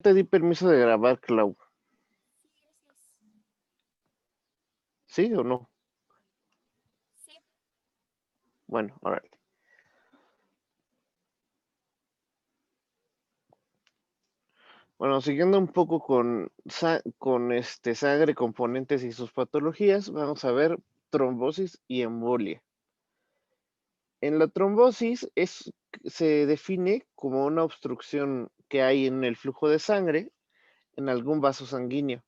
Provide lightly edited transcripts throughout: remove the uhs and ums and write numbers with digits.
Te di permiso de grabar, Clau. ¿Sí o no? Bueno, ahora. Bueno, siguiendo un poco con sangre, componentes y sus patologías, vamos a ver trombosis y embolia. En la trombosis se define como una obstrucción que hay en el flujo de sangre en algún vaso sanguíneo,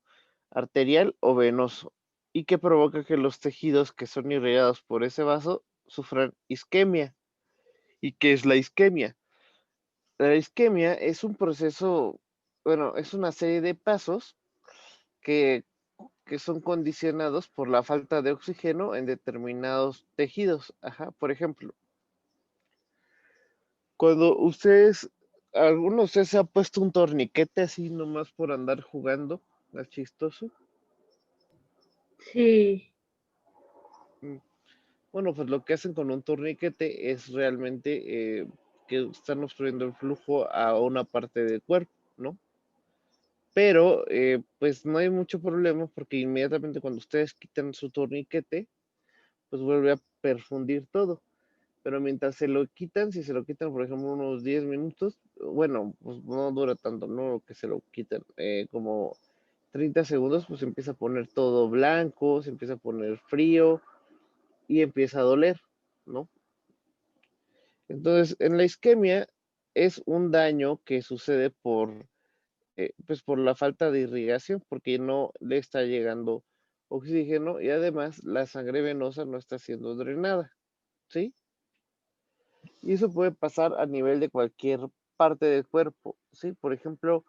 arterial o venoso, y que provoca que los tejidos que son irrigados por ese vaso sufran isquemia. ¿Y qué es la isquemia? La isquemia es un proceso, bueno, es una serie de pasos que, que son condicionados por la falta de oxígeno en determinados tejidos. Ajá, por ejemplo, cuando alguno de ustedes se ha puesto un torniquete así nomás por andar jugando, al chistoso. Sí. Mm, Bueno, pues lo que hacen con un torniquete es realmente que están obstruyendo el flujo a una parte del cuerpo, ¿no? Pero pues no hay mucho problema porque inmediatamente cuando ustedes quitan su torniquete, pues vuelve a perfundir todo. Pero mientras se lo quitan, si se lo quitan, por ejemplo, unos 10 minutos, bueno, pues no dura tanto, no que se lo quiten, como 30 segundos, pues se empieza a poner todo blanco, se empieza a poner frío y empieza a doler, ¿no? Entonces, en la isquemia es un daño que sucede pues por la falta de irrigación, porque no le está llegando oxígeno y además la sangre venosa no está siendo drenada, ¿sí? Y eso puede pasar a nivel de cualquier parte del cuerpo, ¿sí? Por ejemplo,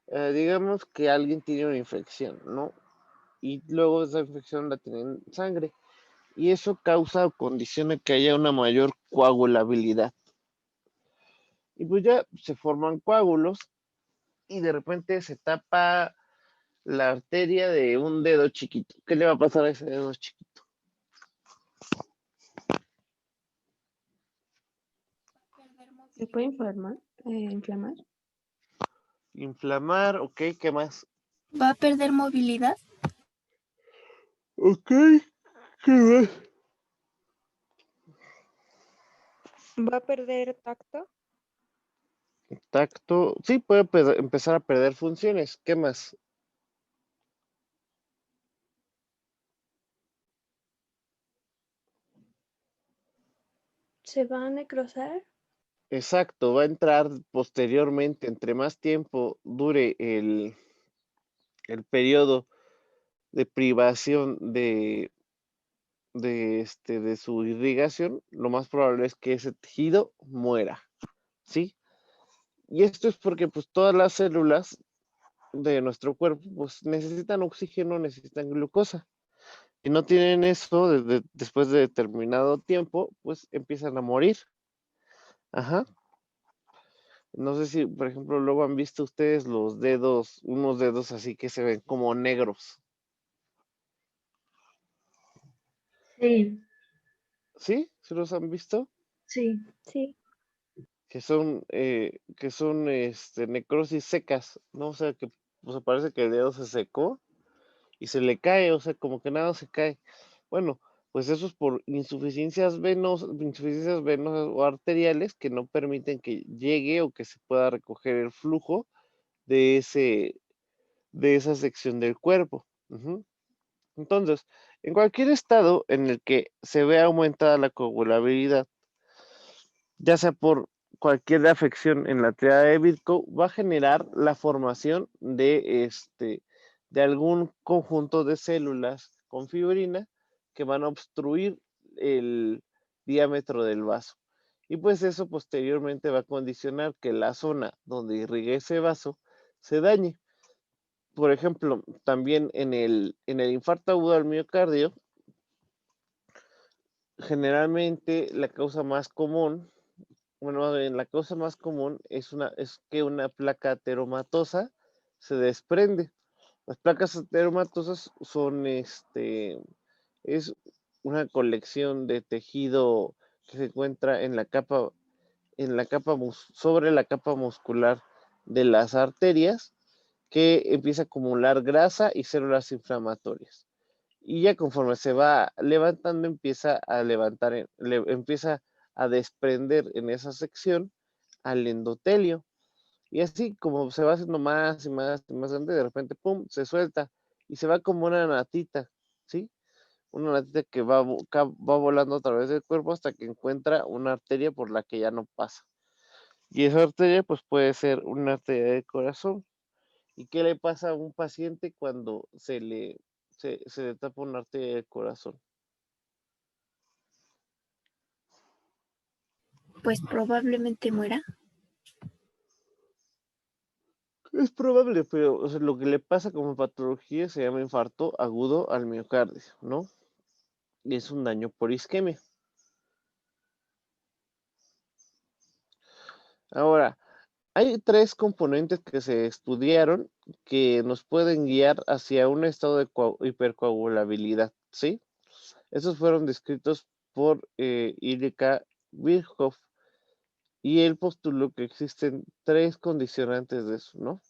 digamos que alguien tiene una infección, ¿no? Y luego esa infección la tiene en sangre. Y eso causa o condiciona que haya una mayor coagulabilidad. Y pues ya se forman coágulos y de repente se tapa la arteria de un dedo chiquito. ¿Qué le va a pasar a ese dedo chiquito? ¿Se puede inflamar? Inflamar, ok, ¿qué más? ¿Va a perder movilidad? Ok, ¿qué más? ¿Va a perder tacto? Tacto, sí, empezar a perder funciones. ¿Qué más? ¿Se va a necrosar? Exacto, va a entrar posteriormente, entre más tiempo dure el periodo de privación de su irrigación, lo más probable es que ese tejido muera, ¿sí? Y esto es porque pues todas las células de nuestro cuerpo pues necesitan oxígeno, necesitan glucosa. Si no tienen eso después de determinado tiempo, pues empiezan a morir. Ajá. No sé si, por ejemplo, luego han visto ustedes los dedos, unos dedos así que se ven como negros. Sí, ¿Sí? ¿Sí los han visto? sí, sí. Que son necrosis secas, ¿no? O sea, que pues, parece que el dedo se secó y se le cae, o sea, como que nada se cae. Bueno, pues eso es por insuficiencias venosas o arteriales que no permiten que llegue o que se pueda recoger el flujo de de esa sección del cuerpo. Ujú. Entonces, en cualquier estado en el que se vea aumentada la coagulabilidad, ya sea por cualquier afección en la triada de Virchow, va a generar la formación de algún conjunto de células con fibrina que van a obstruir el diámetro del vaso. Y pues eso posteriormente va a condicionar que la zona donde irrigue ese vaso se dañe. Por ejemplo, también en el infarto agudo al miocardio, generalmente la causa más común, bueno, más bien, la causa más común es que una placa ateromatosa se desprende. Las placas ateromatosas es una colección de tejido que se encuentra sobre la capa muscular de las arterias que empieza a acumular grasa y células inflamatorias. Y ya conforme se va levantando, empieza a levantar, empieza a desprender en esa sección al endotelio. Y así como se va haciendo más y más y más grande, de repente, ¡pum!, se suelta y se va como una natita, ¿sí? Una natita que va volando a través del cuerpo hasta que encuentra una arteria por la que ya no pasa. Y esa arteria, pues puede ser una arteria del corazón. ¿Y qué le pasa a un paciente cuando se le tapa una arteria del corazón? Pues probablemente muera. Es probable, pero o sea, lo que le pasa como patología se llama infarto agudo al miocardio, ¿no? Y es un daño por isquemia. Ahora, hay 3 componentes que se estudiaron que nos pueden guiar hacia un estado de hipercoagulabilidad, ¿sí? Esos fueron descritos por Ilika Virchow y él postuló que existen 3 condicionantes de eso, ¿no?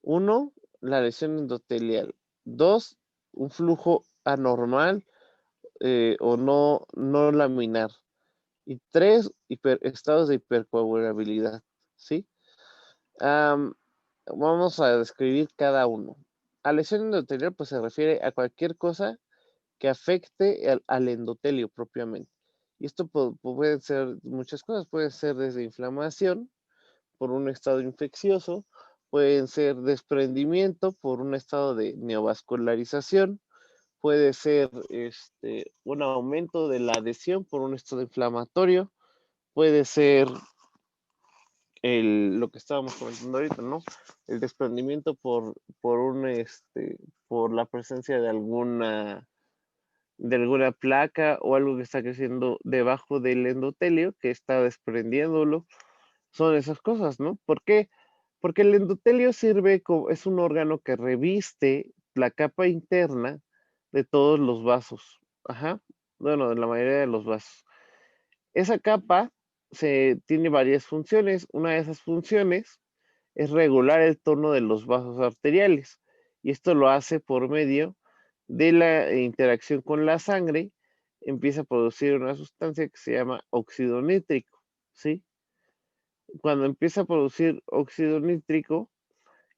1, la lesión endotelial. 2, un flujo anormal o no laminar. Y 3, estados de hipercoagulabilidad, ¿sí? Vamos a describir cada uno. A lesión endotelial pues se refiere a cualquier cosa que afecte al endotelio propiamente. Y esto puede ser muchas cosas, puede ser desde inflamación por un estado infeccioso, pueden ser desprendimiento por un estado de neovascularización, puede ser un aumento de la adhesión por un estado inflamatorio, puede ser lo que estábamos comentando ahorita, ¿no? El desprendimiento por la presencia de alguna placa o algo que está creciendo debajo del endotelio que está desprendiéndolo. Son esas cosas, ¿no? ¿Por qué? Porque el endotelio es un órgano que reviste la capa interna de todos los vasos. Ajá. Bueno, de la mayoría de los vasos. Esa capa tiene varias funciones. Una de esas funciones es regular el tono de los vasos arteriales. Y esto lo hace por medio de la interacción con la sangre. Empieza a producir una sustancia que se llama óxido nítrico, ¿sí? Cuando empieza a producir óxido nítrico,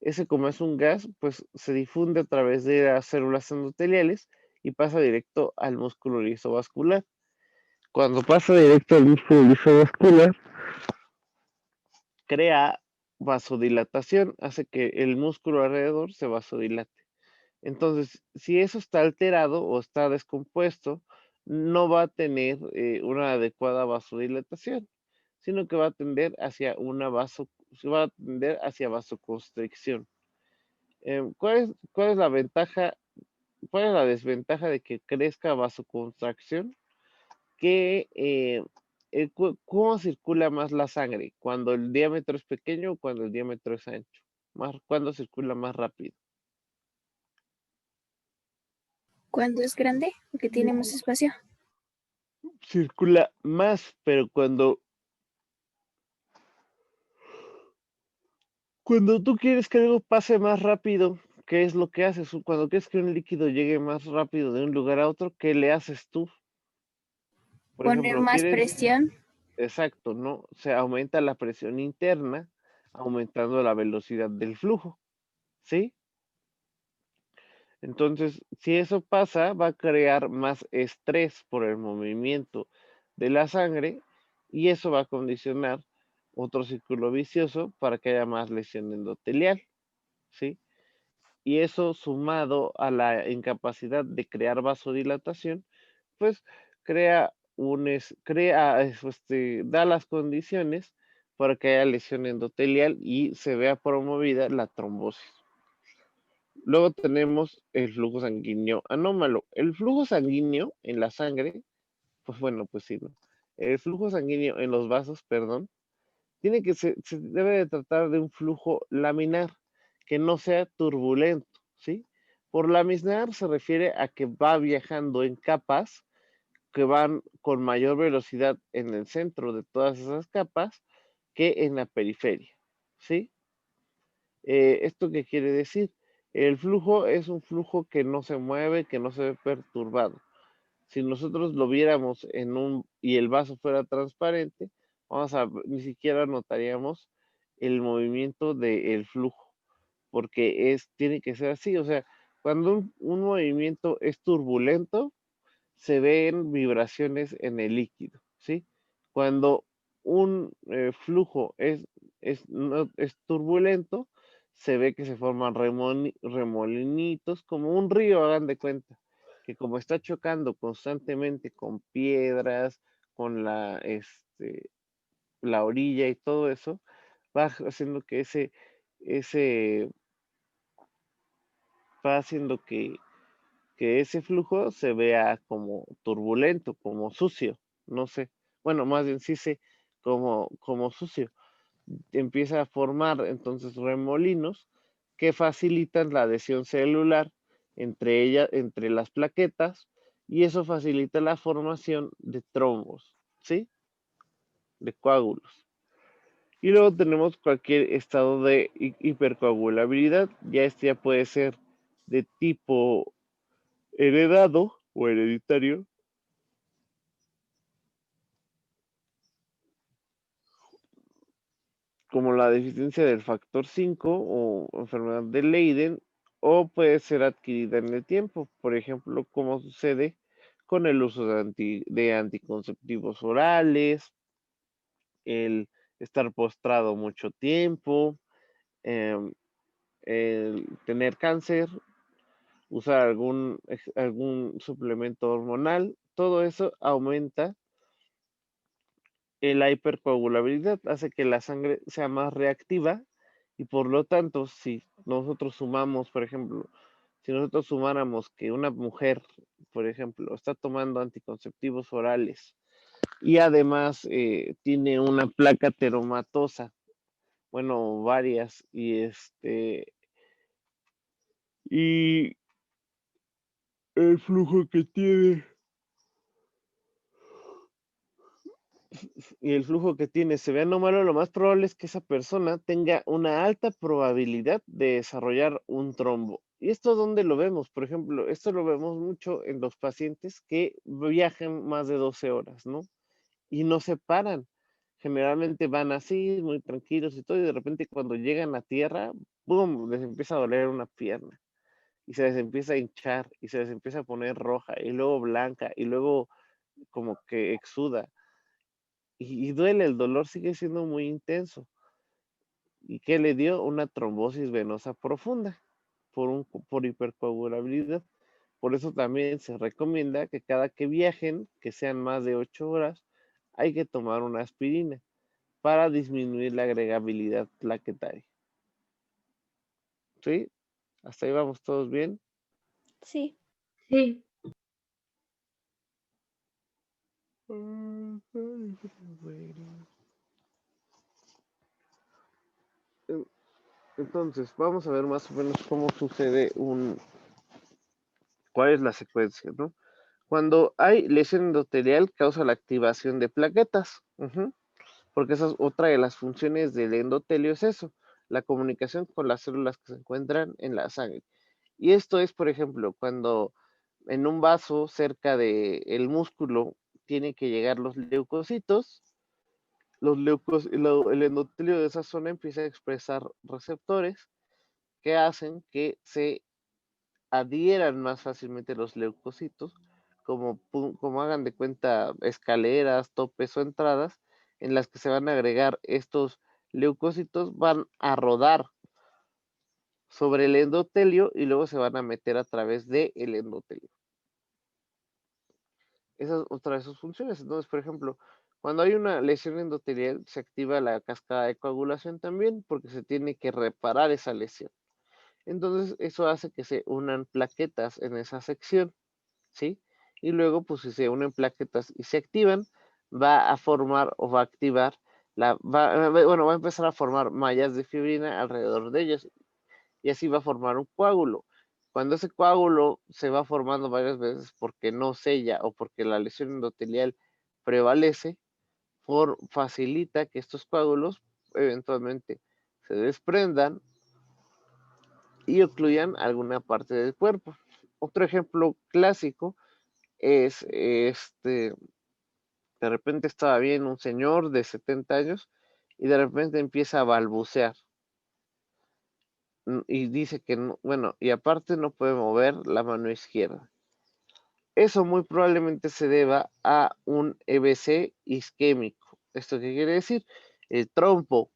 ese como es un gas, pues se difunde a través de las células endoteliales y pasa directo al músculo liso vascular. Cuando pasa directo al músculo liso vascular, crea vasodilatación, hace que el músculo alrededor se vasodilate. Entonces, si eso está alterado o está descompuesto, no va a tener una adecuada vasodilatación, sino que va a tender hacia vasoconstricción. ¿Cuál es la ventaja? ¿Cuál es la desventaja de que crezca vasoconstracción? Que ¿Cómo circula más la sangre? ¿Cuando el diámetro es pequeño o cuando el diámetro es ancho? ¿Cuándo circula más rápido? Cuando es grande, porque tiene más espacio. Circula más, pero cuando tú quieres que algo pase más rápido, ¿qué es lo que haces? Cuando quieres que un líquido llegue más rápido de un lugar a otro, ¿qué le haces tú? Por Poner ejemplo, más presión. exacto, ¿no? Se aumenta la presión interna, aumentando la velocidad del flujo, ¿sí? Entonces, si eso pasa, va a crear más estrés por el movimiento de la sangre y eso va a condicionar otro círculo vicioso para que haya más lesión endotelial, ¿sí? Y eso sumado a la incapacidad de crear vasodilatación, pues da las condiciones para que haya lesión endotelial y se vea promovida la trombosis. Luego tenemos el flujo sanguíneo anómalo. El flujo sanguíneo en la sangre, pues bueno, pues sí, ¿no? El flujo sanguíneo en los vasos, perdón, se debe de tratar de un flujo laminar, que no sea turbulento, ¿sí? Por laminar se refiere a que va viajando en capas que van con mayor velocidad en el centro de todas esas capas que en la periferia, ¿sí? ¿Esto qué quiere decir? El flujo es un flujo que no se mueve, que no se ve perturbado. Si nosotros lo viéramos y el vaso fuera transparente, ni siquiera notaríamos el movimiento del flujo, porque tiene que ser así. O sea, cuando un movimiento es turbulento, se ven vibraciones en el líquido, ¿sí? Cuando un flujo es turbulento, se ve que se forman remolinitos, como un río, hagan de cuenta, que como está chocando constantemente con piedras, con la orilla y todo eso, va haciendo que ese, va haciendo que ese flujo se vea como turbulento, como sucio, no sé. Bueno, más bien sí sé como sucio. Empieza a formar entonces remolinos que facilitan la adhesión celular entre las plaquetas, y eso facilita la formación de trombos, ¿sí? De coágulos. Y luego tenemos cualquier estado de hipercoagulabilidad. Ya puede ser de tipo heredado o hereditario, como la deficiencia del factor 5 o enfermedad de Leiden, o puede ser adquirida en el tiempo, por ejemplo, como sucede con el uso de anticonceptivos orales, el estar postrado mucho tiempo, em, el tener cáncer, usar algún suplemento hormonal. Todo eso aumenta la hipercoagulabilidad, hace que la sangre sea más reactiva, y por lo tanto, si nosotros sumamos, por ejemplo, si nosotros sumáramos que una mujer, por ejemplo, está tomando anticonceptivos orales y además tiene una placa teromatosa, bueno, varias, y el flujo que tiene se ve anómalo, lo más probable es que esa persona tenga una alta probabilidad de desarrollar un trombo. ¿Y esto dónde lo vemos? Por ejemplo, esto lo vemos mucho en los pacientes que viajan más de 12 horas, ¿no? Y no se paran. Generalmente van así, muy tranquilos y todo, y de repente cuando llegan a tierra, ¡boom!, les empieza a doler una pierna, y se les empieza a hinchar, y se les empieza a poner roja, y luego blanca, y luego como que exuda. Y duele, el dolor sigue siendo muy intenso. ¿Y qué le dio? Una trombosis venosa profunda por hipercoagulabilidad. Por eso también se recomienda que cada que viajen, que sean más de 8 horas, hay que tomar una aspirina para disminuir la agregabilidad plaquetaria. ¿Sí? ¿Hasta ahí vamos todos bien? Sí. Sí. Entonces, vamos a ver más o menos cómo sucede cuál es la secuencia, ¿no? Cuando hay lesión endotelial, causa la activación de plaquetas, porque esa es otra de las funciones del endotelio, es eso, la comunicación con las células que se encuentran en la sangre. Y esto es, por ejemplo, cuando en un vaso cerca del músculo tienen que llegar los leucocitos, el endotelio de esa zona empieza a expresar receptores que hacen que se adhieran más fácilmente los leucocitos, como hagan de cuenta escaleras, topes o entradas, en las que se van a agregar estos leucocitos, van a rodar sobre el endotelio y luego se van a meter a través del endotelio. Esa es otra de sus funciones. Entonces, por ejemplo, cuando hay una lesión endotelial, se activa la cascada de coagulación también, porque se tiene que reparar esa lesión. Entonces, eso hace que se unan plaquetas en esa sección, ¿sí? Y luego, pues si se unen plaquetas y se activan, va a formar o va a activar, va a empezar a formar mallas de fibrina alrededor de ellas, y así va a formar un coágulo. Cuando ese coágulo se va formando varias veces porque no sella o porque la lesión endotelial prevalece, facilita que estos coágulos eventualmente se desprendan y ocluyan alguna parte del cuerpo. Otro ejemplo clásico es de repente estaba bien un señor de 70 años y de repente empieza a balbucear y dice que no, bueno, y aparte no puede mover la mano izquierda. Eso muy probablemente se deba a un EBC isquémico. ¿Esto qué quiere decir? El trombo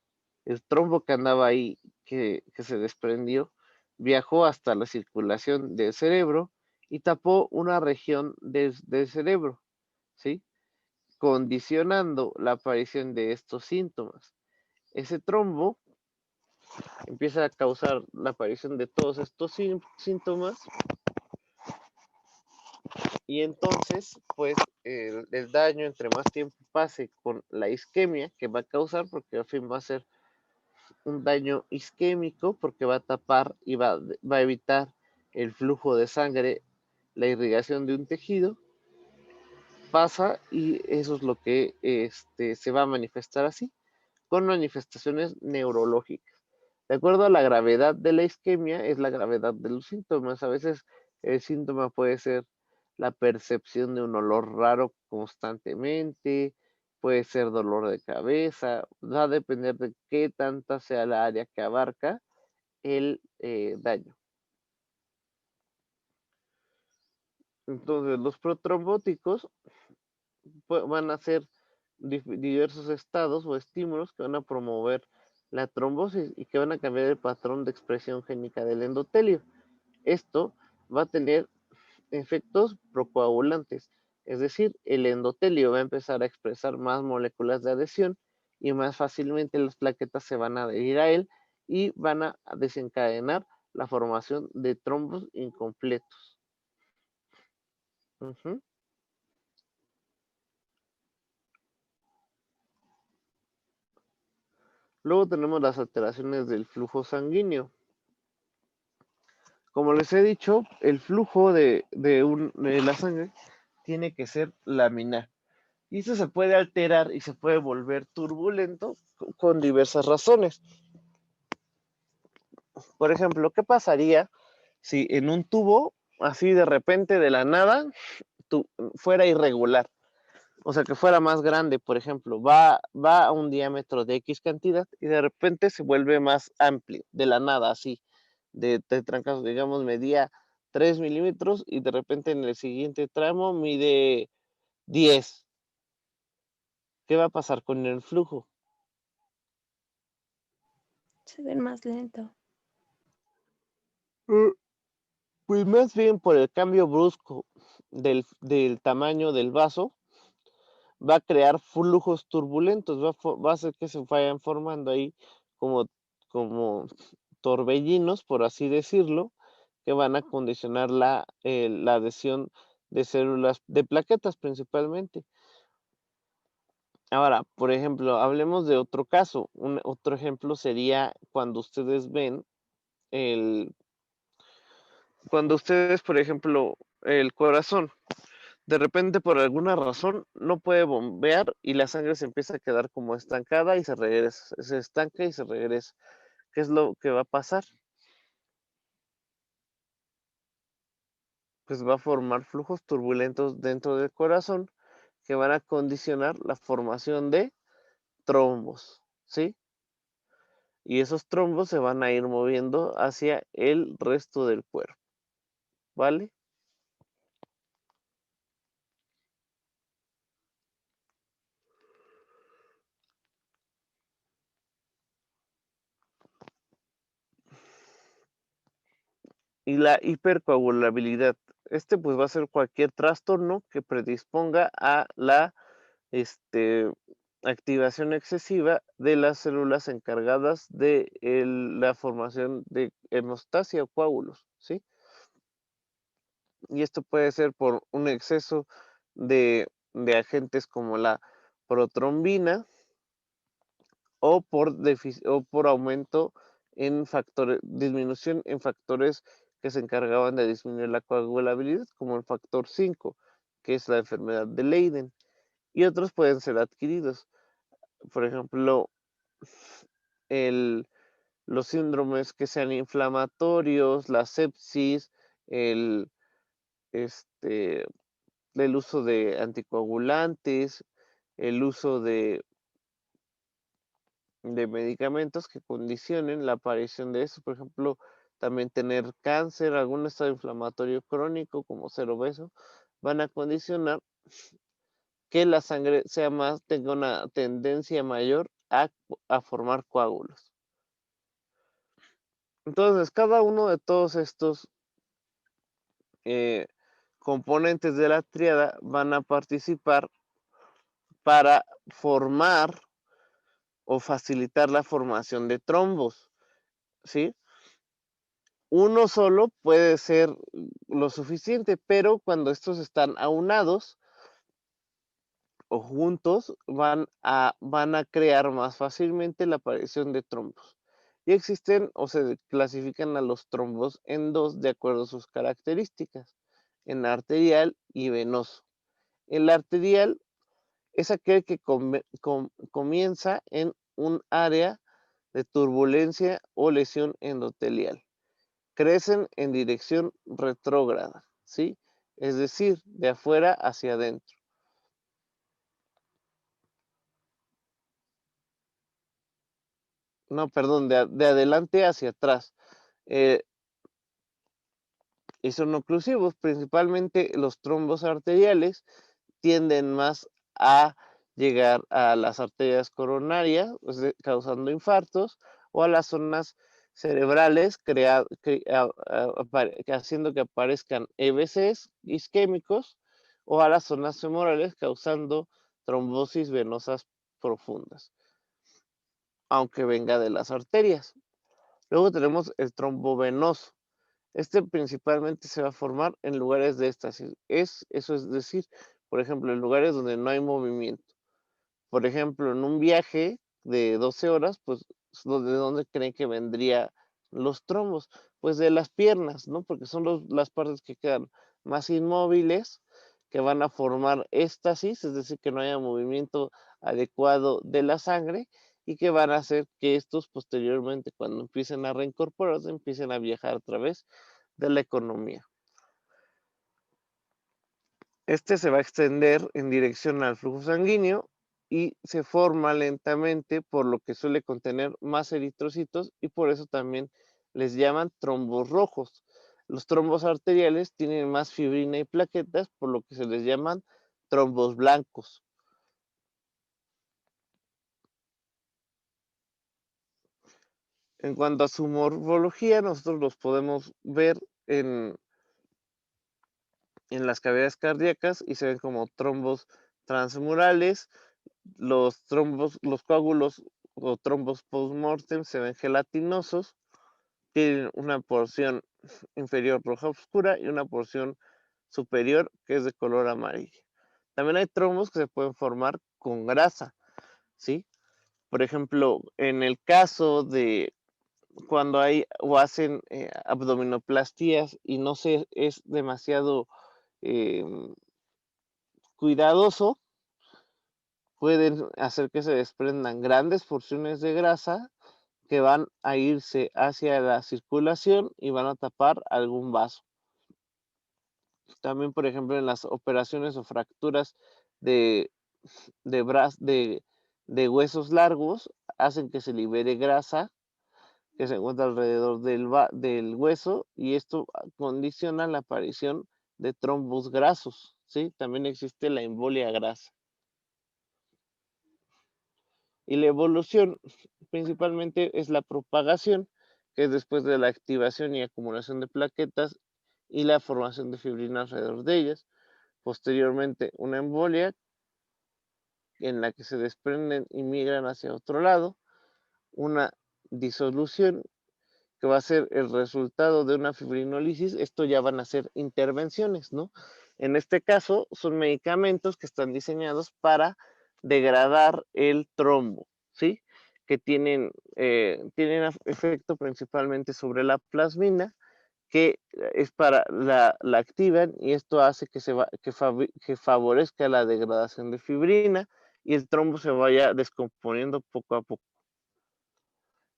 que andaba ahí, que se desprendió, viajó hasta la circulación del cerebro y tapó una región del cerebro, ¿sí? Condicionando la aparición de estos síntomas. Ese trombo empieza a causar la aparición de todos estos síntomas y entonces, pues, el daño, entre más tiempo pase con la isquemia que va a causar, porque al fin va a ser un daño isquémico, porque va a tapar y va a evitar el flujo de sangre, la irrigación de un tejido, pasa y eso es lo que se va a manifestar así, con manifestaciones neurológicas. De acuerdo a la gravedad de la isquemia, es la gravedad de los síntomas. A veces el síntoma puede ser la percepción de un olor raro constantemente, puede ser dolor de cabeza, va a depender de qué tanta sea la área que abarca el daño. Entonces, los protrombóticos van a ser diversos estados o estímulos que van a promover la trombosis y que van a cambiar el patrón de expresión génica del endotelio. Esto va a tener efectos procoagulantes, es decir, el endotelio va a empezar a expresar más moléculas de adhesión y más fácilmente las plaquetas se van a adherir a él y van a desencadenar la formación de trombos incompletos. Luego tenemos las alteraciones del flujo sanguíneo. Como les he dicho, el flujo de la sangre tiene que ser laminar. Y eso se puede alterar y se puede volver turbulento con diversas razones. Por ejemplo, ¿qué pasaría si en un tubo, así de repente, de la nada, fuera irregular? O sea, que fuera más grande, por ejemplo, va a un diámetro de X cantidad y de repente se vuelve más amplio, de la nada, así, de trancazo, digamos, medía 3 milímetros y de repente en el siguiente tramo mide 10. ¿Qué va a pasar con el flujo? Se ven más lento. Pues más bien por el cambio brusco del tamaño del vaso, va a crear flujos turbulentos, va a hacer que se vayan formando ahí como, como torbellinos, por así decirlo, que van a condicionar la adhesión de células, de plaquetas principalmente. Ahora, por ejemplo, hablemos de otro caso. Otro ejemplo sería cuando ustedes ven cuando ustedes, por ejemplo, el corazón, de repente por alguna razón no puede bombear y la sangre se empieza a quedar como estancada y se regresa, se estanca y se regresa. ¿Qué es lo que va a pasar? Pues va a formar flujos turbulentos dentro del corazón que van a condicionar la formación de trombos, ¿sí? Y esos trombos se van a ir moviendo hacia el resto del cuerpo, ¿vale? Y la hipercoagulabilidad. Pues va a ser cualquier trastorno que predisponga a la activación excesiva de las células encargadas de la formación de hemostasia o coágulos, ¿sí? Y esto puede ser por un exceso de agentes como la protrombina o por aumento en factores, disminución en factores que se encargaban de disminuir la coagulabilidad, como el factor 5, que es la enfermedad de Leiden, y otros pueden ser adquiridos. Por ejemplo, el los síndromes que sean inflamatorios, la sepsis, el, este, el uso de anticoagulantes, el uso de medicamentos que condicionen la aparición de eso. Por ejemplo, también tener cáncer, algún estado inflamatorio crónico, como ser obeso, van a condicionar que la sangre tenga una tendencia mayor a formar coágulos. Entonces, cada uno de todos estos componentes de la tríada van a participar para formar o facilitar la formación de trombos, ¿sí? Uno solo puede ser lo suficiente, pero cuando estos están aunados o juntos, van a crear más fácilmente la aparición de trombos. Y existen o se clasifican a los trombos en dos de acuerdo a sus características, en arterial y venoso. El arterial es aquel que comienza en un área de turbulencia o lesión endotelial. Crecen en dirección retrógrada, ¿sí? Es decir, de afuera hacia adentro. No, perdón, de adelante hacia atrás. Y son oclusivos, principalmente los trombos arteriales tienden más a llegar a las arterias coronarias, causando infartos, o a las zonas cerebrales, haciendo que aparezcan EVCs isquémicos, o a las zonas femorales, causando trombosis venosas profundas, aunque venga de las arterias. Luego tenemos el trombo venoso. Este principalmente se va a formar en lugares de éxtasis. Eso es decir, por ejemplo, en lugares donde no hay movimiento. Por ejemplo, en un viaje de 12 horas, pues, ¿de dónde creen que vendría los trombos? Pues de las piernas, ¿no? Porque son las partes que quedan más inmóviles, que van a formar éxtasis, es decir, que no haya movimiento adecuado de la sangre y que van a hacer que estos posteriormente, cuando empiecen a reincorporarse, empiecen a viajar a través de la economía. Este se va a extender en dirección al flujo sanguíneo y se forma lentamente, por lo que suele contener más eritrocitos y por eso también les llaman trombos rojos. Los trombos arteriales tienen más fibrina y plaquetas, por lo que se les llaman trombos blancos. En cuanto a su morfología, nosotros los podemos ver en las cavidades cardíacas y se ven como trombos transmurales. Los coágulos o trombos post-mortem se ven gelatinosos, tienen una porción inferior roja oscura y una porción superior que es de color amarillo. También hay trombos que se pueden formar con grasa, ¿sí? Por ejemplo, en el caso de cuando hay o hacen abdominoplastías y no se es demasiado cuidadoso, pueden hacer que se desprendan grandes porciones de grasa que van a irse hacia la circulación y van a tapar algún vaso. También, por ejemplo, en las operaciones o fracturas de, de huesos largos, hacen que se libere grasa que se encuentra alrededor del hueso y esto condiciona la aparición de trombos grasos, ¿sí? También existe la embolia grasa. Y la evolución principalmente es la propagación, que es después de la activación y acumulación de plaquetas y la formación de fibrina alrededor de ellas. Posteriormente, una embolia en la que se desprenden y migran hacia otro lado. Una disolución que va a ser el resultado de una fibrinólisis. Esto ya van a ser intervenciones, ¿no? En este caso, son medicamentos que están diseñados para degradar el trombo, ¿sí? Que tienen efecto principalmente sobre la plasmina, que es la activan y esto hace que favorezca la degradación de fibrina y el trombo se vaya descomponiendo poco a poco.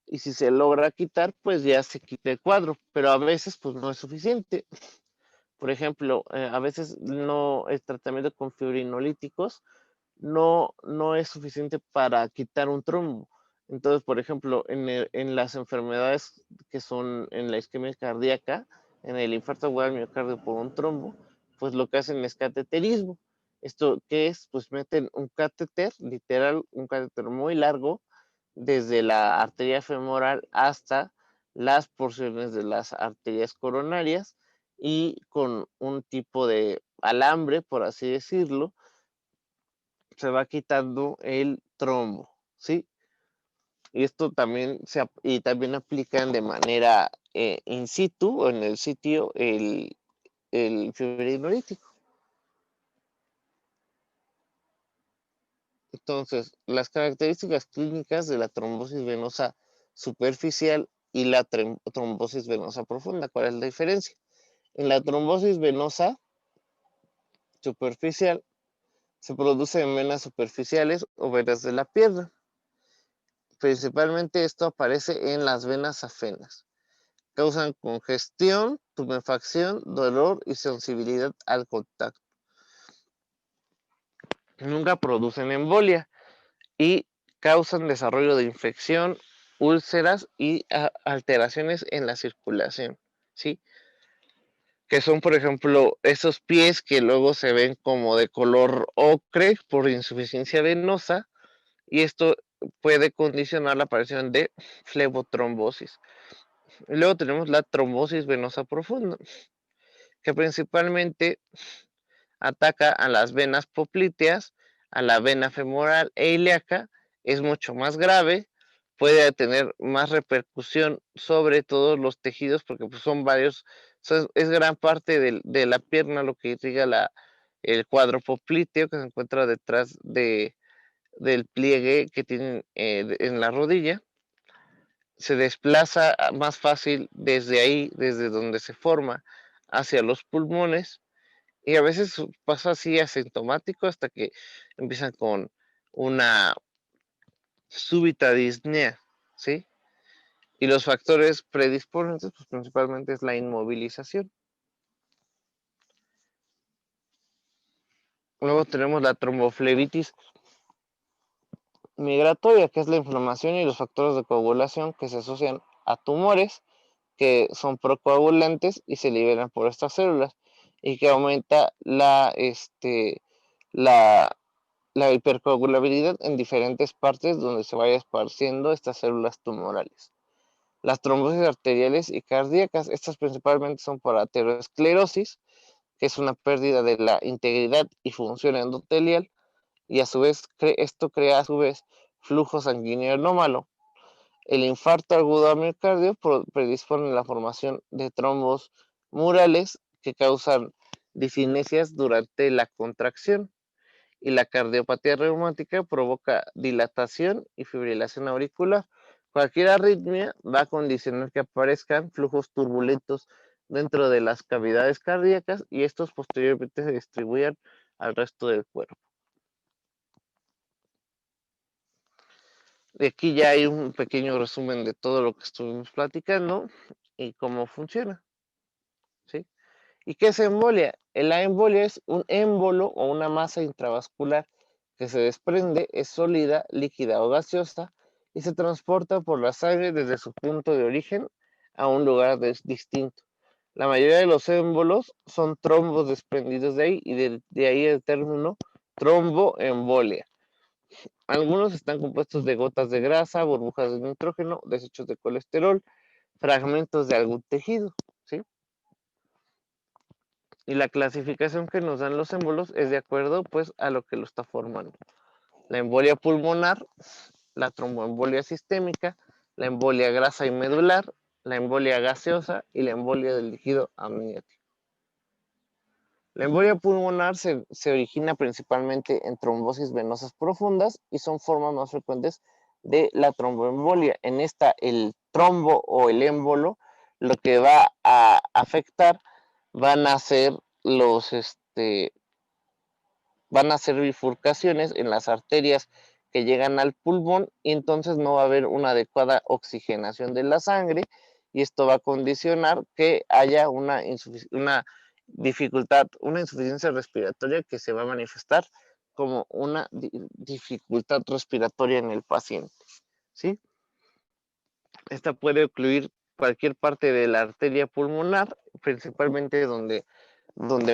y si se logra quitar, pues ya se quita el cuadro, pero a veces pues no es suficiente. Por ejemplo, a veces no, el tratamiento con fibrinolíticos no es suficiente para quitar un trombo. Entonces, por ejemplo, en las enfermedades que son en la isquemia cardíaca, en el infarto agudo del miocardio por un trombo, pues lo que hacen es cateterismo. ¿Esto qué es? Pues meten un catéter, literal, un catéter muy largo, desde la arteria femoral hasta las porciones de las arterias coronarias y con un tipo de alambre, por así decirlo, se va quitando el trombo, ¿sí? Y esto también y también aplican de manera in situ o en el sitio el fibrinolítico. Entonces, las características clínicas de la trombosis venosa superficial y la trombosis venosa profunda, ¿cuál es la diferencia? En la trombosis venosa superficial se produce en venas superficiales o venas de la pierna. Principalmente esto aparece en las venas afenas. Causan congestión, tumefacción, dolor y sensibilidad al contacto. Nunca producen embolia y causan desarrollo de infección, úlceras y alteraciones en la circulación, ¿sí? Que son, por ejemplo, esos pies que luego se ven como de color ocre por insuficiencia venosa, y esto puede condicionar la aparición de flebotrombosis. Y luego tenemos la trombosis venosa profunda, que principalmente ataca a las venas popliteas, a la vena femoral e ilíaca, es mucho más grave, puede tener más repercusión sobre todos los tejidos, porque pues, son varios, es gran parte de la pierna lo que irriga el cuadro popliteo que se encuentra detrás del pliegue que tienen en la rodilla. Se desplaza más fácil desde ahí, desde donde se forma, hacia los pulmones, y a veces pasa así asintomático hasta que empiezan con una súbita disnea, ¿sí? Y los factores predisponentes, pues principalmente es la inmovilización. Luego tenemos la tromboflebitis migratoria, que es la inflamación y los factores de coagulación que se asocian a tumores que son procoagulantes y se liberan por estas células y que aumenta la, la hipercoagulabilidad en diferentes partes donde se vaya esparciendo estas células tumorales. Las trombosis arteriales y cardíacas, estas principalmente son por aterosclerosis, que es una pérdida de la integridad y función endotelial, y a su vez esto crea a su vez flujo sanguíneo anómalo. El infarto agudo al miocardio predispone la formación de trombos murales que causan discinesias durante la contracción, y la cardiopatía reumática provoca dilatación y fibrilación auricular. Cualquier arritmia va a condicionar que aparezcan flujos turbulentos dentro de las cavidades cardíacas y estos posteriormente se distribuyan al resto del cuerpo. De aquí ya hay un pequeño resumen de todo lo que estuvimos platicando y cómo funciona, ¿sí? ¿Y qué es embolia? La embolia es un émbolo o una masa intravascular que se desprende, es sólida, líquida o gaseosa y se transporta por la sangre desde su punto de origen a un lugar distinto. La mayoría de los émbolos son trombos desprendidos de ahí y de ahí el término tromboembolia. Algunos están compuestos de gotas de grasa, burbujas de nitrógeno, desechos de colesterol, fragmentos de algún tejido, ¿sí? Y la clasificación que nos dan los émbolos es de acuerdo pues a lo que lo está formando. La embolia pulmonar, la tromboembolia sistémica, la embolia grasa y medular, la embolia gaseosa y la embolia del líquido amniótico. La embolia pulmonar se origina principalmente en trombosis venosas profundas y son formas más frecuentes de la tromboembolia. En esta, el trombo o el émbolo lo que va a afectar van a ser van a ser bifurcaciones en las arterias que llegan al pulmón y entonces no va a haber una adecuada oxigenación de la sangre y esto va a condicionar que haya una dificultad, una insuficiencia respiratoria que se va a manifestar como una dificultad respiratoria en el paciente, ¿sí? Esta puede ocluir cualquier parte de la arteria pulmonar, principalmente donde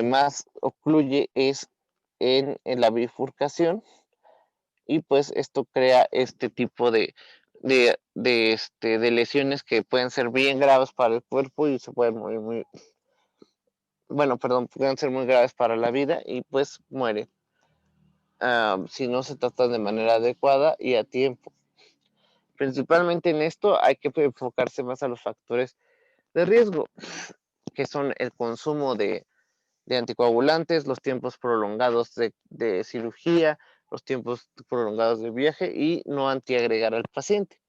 más ocluye es en la bifurcación, y pues esto crea este tipo de lesiones que pueden ser bien graves para el cuerpo y se pueden morir pueden ser muy graves para la vida y pues mueren si no se tratan de manera adecuada y a tiempo. Principalmente en esto hay que enfocarse más a los factores de riesgo, que son el consumo de anticoagulantes, los tiempos prolongados de cirugía, los tiempos prolongados de viaje y no antiagregar al paciente.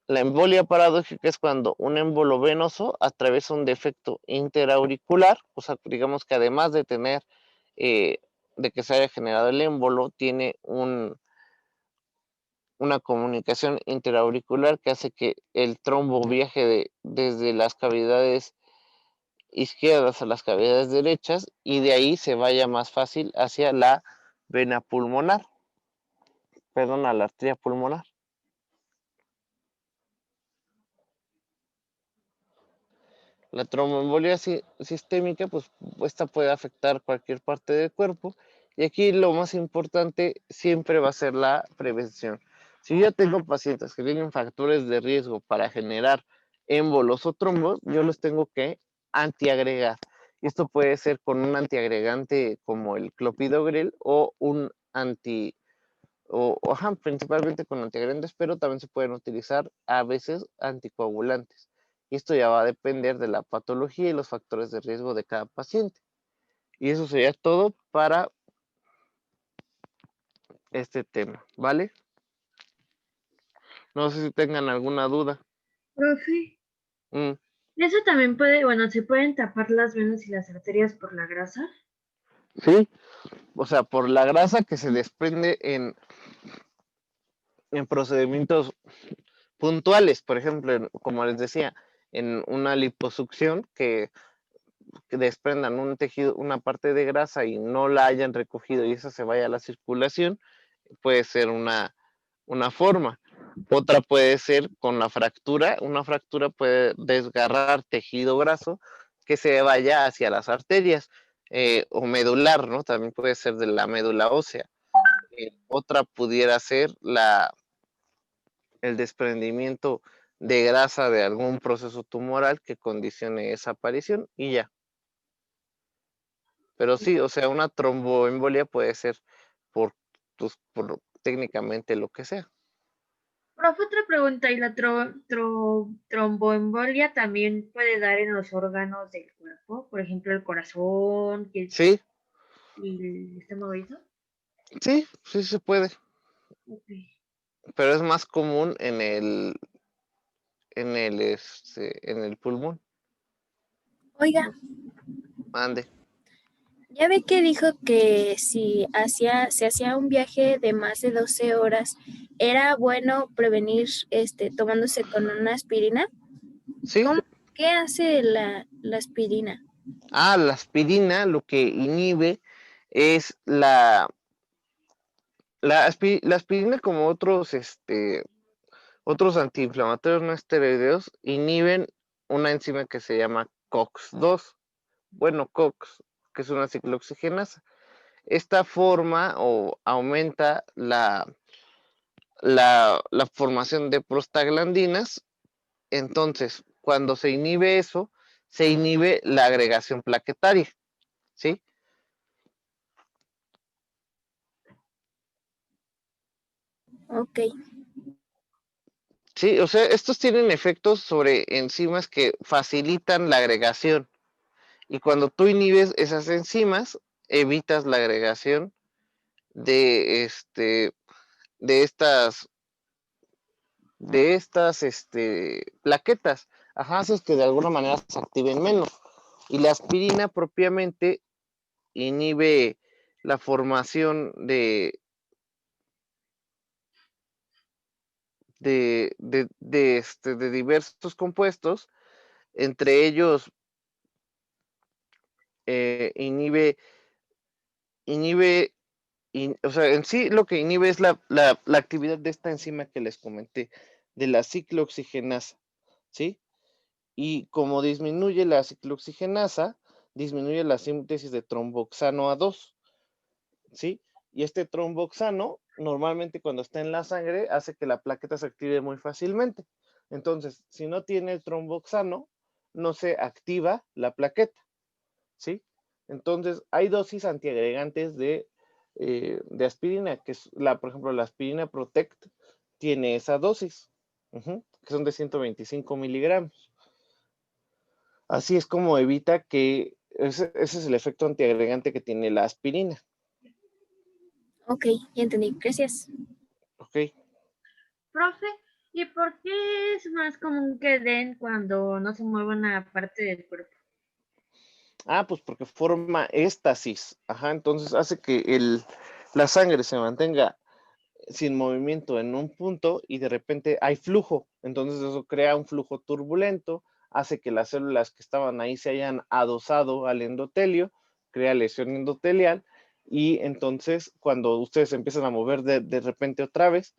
La embolia paradójica es cuando un émbolo venoso atraviesa un defecto interauricular, o sea, digamos que además de tener, de que se haya generado el émbolo, tiene una comunicación interauricular que hace que el trombo viaje desde las cavidades izquierdas a las cavidades derechas y de ahí se vaya más fácil hacia la vena pulmonar, perdón, a la arteria pulmonar. La tromboembolia sistémica, pues esta puede afectar cualquier parte del cuerpo y aquí lo más importante siempre va a ser la prevención. Si yo tengo pacientes que tienen factores de riesgo para generar émbolos o trombos, yo los tengo que antiagregar. Y esto puede ser con un antiagregante como el clopidogrel o principalmente con antiagregantes, pero también se pueden utilizar a veces anticoagulantes. Y esto ya va a depender de la patología y los factores de riesgo de cada paciente. Y eso sería todo para este tema, ¿vale? No sé si tengan alguna duda. Profe, Mm, eso también puede, bueno, se pueden tapar las venas y las arterias por la grasa. sí, o sea, por la grasa que se desprende en procedimientos puntuales, por ejemplo, como les decía, en una liposucción que desprendan un tejido, una parte de grasa y no la hayan recogido y esa se vaya a la circulación, puede ser una forma. Otra puede ser con la fractura. Una fractura puede desgarrar tejido graso que se vaya hacia las arterias o medular, ¿no? También puede ser de la médula ósea. Otra pudiera ser el desprendimiento de grasa de algún proceso tumoral que condicione esa aparición y ya. Pero sí, o sea, una tromboembolia puede ser por técnicamente lo que sea. Profe, otra pregunta, ¿y la tromboembolia también puede dar en los órganos del cuerpo? Por ejemplo, el corazón Sí, y el estómago y eso. sí se puede. Okay. Pero es más común en el pulmón. Oiga, Ande. ya ve que dijo que si se hacía un viaje de más de 12 horas, era bueno prevenir tomándose con una aspirina. Sí. ¿Qué hace la aspirina? La aspirina lo que inhibe es la aspirina, como otros antiinflamatorios no esteroideos, inhiben una enzima que se llama COX-2. Bueno, COX, que es una ciclooxigenasa. Esta forma o aumenta la formación de prostaglandinas. Entonces, cuando se inhibe eso, se inhibe la agregación plaquetaria, ¿sí? Ok. Sí, o sea, estos tienen efectos sobre enzimas que facilitan la agregación. Y cuando tú inhibes esas enzimas, evitas la agregación de estas plaquetas. Ajá, haces que de alguna manera se activen menos. Y la aspirina propiamente inhibe la formación de diversos compuestos, entre ellos inhibe, o sea, en sí lo que inhibe es la actividad de esta enzima que les comenté, de la ciclooxigenasa, ¿sí? Y como disminuye la ciclooxigenasa, disminuye la síntesis de tromboxano A2, ¿sí? Y este tromboxano, normalmente cuando está en la sangre, hace que la plaqueta se active muy fácilmente. Entonces, si no tiene tromboxano, no se activa la plaqueta, ¿sí? Entonces, hay dosis antiagregantes de aspirina, que es, por ejemplo, la aspirina Protect tiene esa dosis, que son de 125 miligramos. Así es como evita que, ese es el efecto antiagregante que tiene la aspirina. Ok, ya entendí. Gracias. Ok. Profe, ¿y por qué es más común que den cuando no se mueve una parte del cuerpo? Pues porque forma éstasis. Entonces hace que la sangre se mantenga sin movimiento en un punto y de repente hay flujo. Entonces eso crea un flujo turbulento, hace que las células que estaban ahí se hayan adosado al endotelio, crea lesión endotelial y entonces cuando ustedes empiezan a mover de repente otra vez,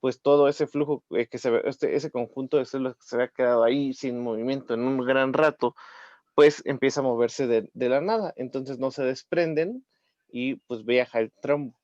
pues todo ese flujo ese conjunto de células que se había quedado ahí sin movimiento en un gran rato, pues empieza a moverse de la nada. Entonces no se desprenden y pues viaja el trombo.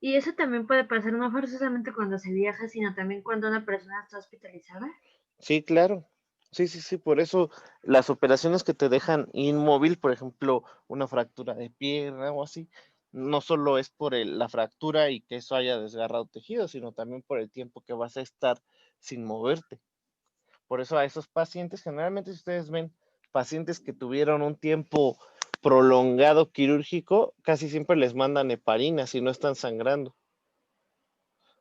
Y eso también puede pasar no forzosamente cuando se viaja, sino también cuando una persona está hospitalizada. Sí, claro. Sí. Por eso las operaciones que te dejan inmóvil, por ejemplo, una fractura de pierna o así, no solo es por la fractura y que eso haya desgarrado tejido, sino también por el tiempo que vas a estar sin moverte. Por eso a esos pacientes, generalmente si ustedes ven pacientes que tuvieron un tiempo prolongado quirúrgico, casi siempre les mandan heparina si no están sangrando.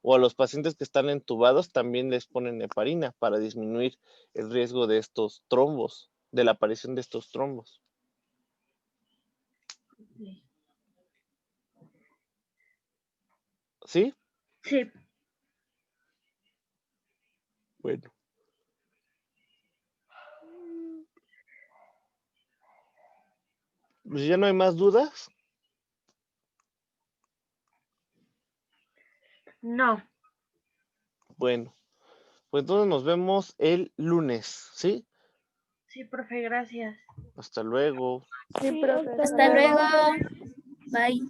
O a los pacientes que están entubados también les ponen heparina para disminuir el riesgo de estos trombos, de la aparición de estos trombos. ¿Sí? Sí. Bueno. Pues ya no hay más dudas. No. Bueno, pues entonces nos vemos el lunes, ¿sí? Sí, profe, gracias. Hasta luego. Sí, profe. Hasta luego. Bye.